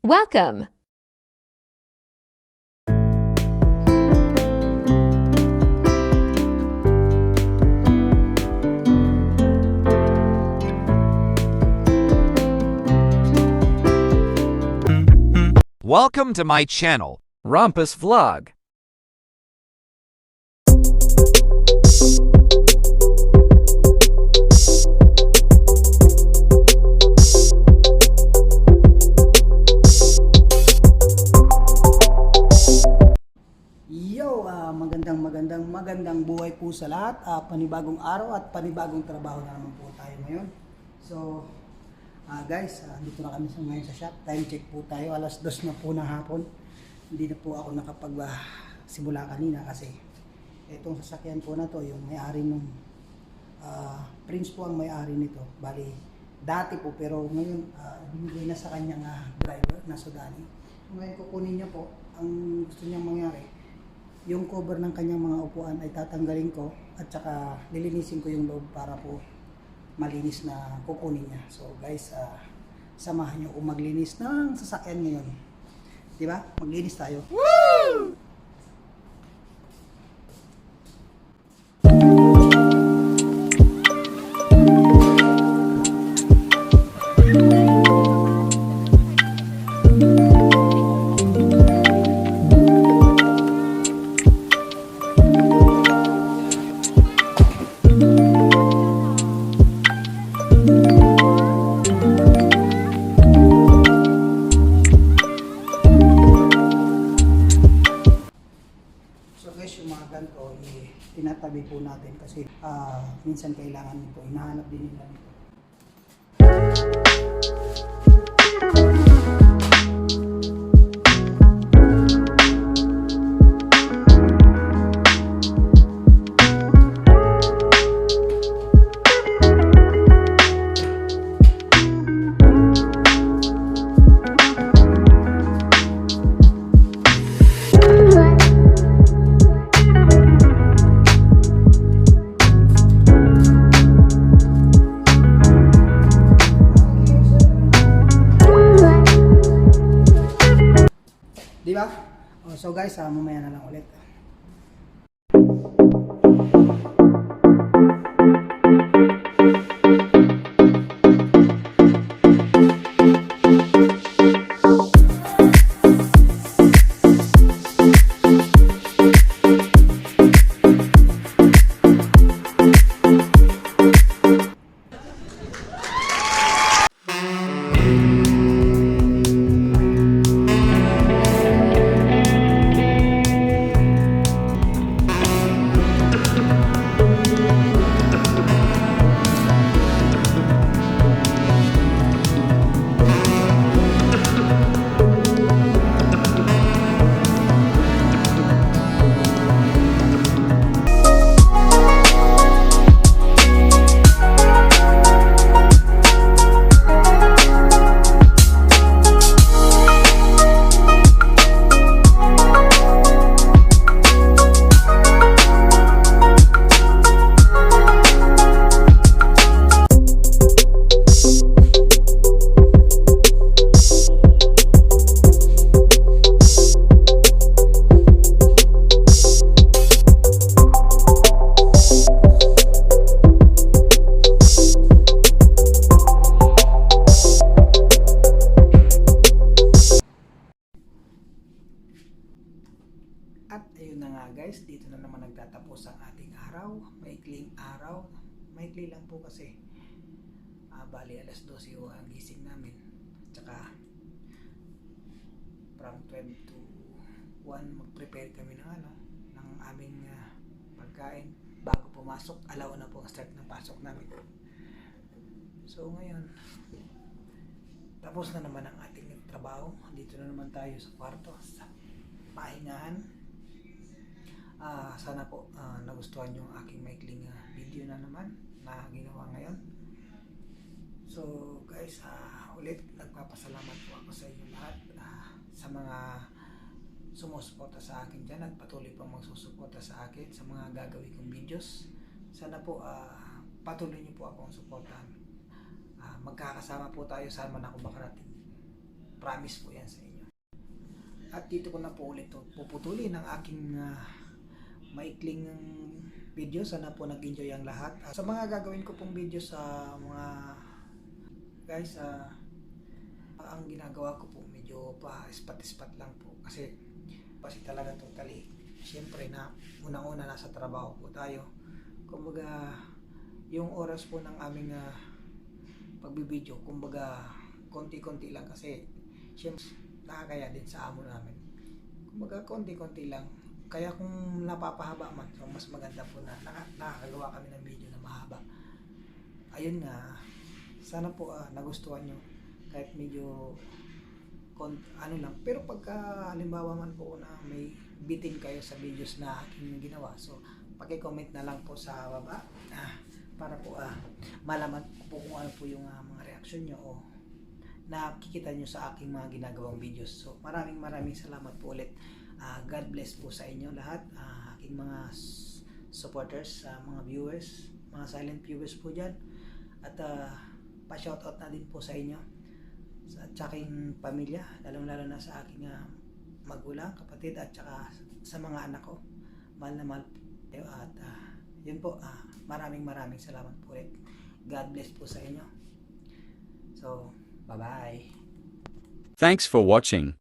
Welcome! Welcome to my channel, Rumpus Vlog. Yo, magandang buhay po sa lahat. Panibagong araw at panibagong trabaho na naman po tayo ngayon. So, guys, dito na kami ngayon sa shop. Time check po tayo. Alas 2 na po ng hapon. Hindi na po ako simula kanina kasi itong sasakyan po na to, yung may-ari ng Prince po ang may-ari nito. Bali, dati po pero ngayon binigay na sa kanyang driver na Sudani. Ngayon kukunin niya po. Ang gusto niyang mangyari, yung cover ng kanyang mga upuan ay tatanggalin ko at saka lilinisin ko yung loob para po malinis na kukunin niya. So guys, samahan niyo kung maglinis ng sasakyan ngayon. Di ba? Maglinis tayo. Woo! So guys, yung mga ganito, tinatabi po natin kasi minsan kailangan nito, hinahanap din nila nito. Di ba? So guys, mamaya na lang ulit. At ayun na nga guys, dito na naman nagtatapos ang ating araw. Maikling araw. Maikli lang po kasi bali alas 12 yung ang gising namin. Tsaka from 12 to 1 mag-prepare kami ng aming pagkain bago pumasok. Alaw na po ang start ng pasok namin. So ngayon, tapos na naman ang ating trabaho. Dito na naman tayo sa kwarto, sa pahingahan. Sana po nagustuhan yung aking maikling video na naman na ginawa ngayon. So guys, ulit nagpapasalamat po ako sa inyo lahat sa mga sumusuporta sa akin dyan at patuloy pang magsusuporta sa akin sa mga gagawin kong videos. Sana po patuloy niyo po akong suportahan. Magkakasama po tayo saan man ako makarating. Promise po yan sa inyo. At dito ko na po ulit puputulin ang aking maikling video. Sana po nag-enjoy ang lahat. Sa mga gagawin ko pong video sa mga guys, ang ginagawa ko po medyo pa ispat-ispat lang po. Kasi talaga totally. Siyempre na unang-una nasa trabaho po tayo. Kumbaga yung oras po ng aming pagbibideo, kumbaga konti-konti lang kasi siyempre nakakaya din sa amo namin. Kumbaga konti-konti lang. Kaya kung napapahaba man, so mas maganda po na nakakagawa kami ng video na mahaba. Ayun nga, sana po nagustuhan nyo kahit medyo ano lang. Pero pagka halimbawa man po na may bitin kayo sa videos na aking ginawa, so paki-comment na lang po sa baba para po malaman po kung ano po yung mga reaksyon nyo o nakikita nyo sa aking mga ginagawang videos. So maraming salamat po ulit. God bless po sa inyo lahat, aking mga supporters, mga viewers, mga silent viewers po dyan, at pa-shoutout na din po sa inyo sa aking pamilya, lalong-lalo na sa aking magulang, kapatid, at saka sa mga anak ko. Mahal na mahal po kayo. At yun po, maraming salamat po ulit. God bless po sa inyo. So, bye-bye. Thanks for watching.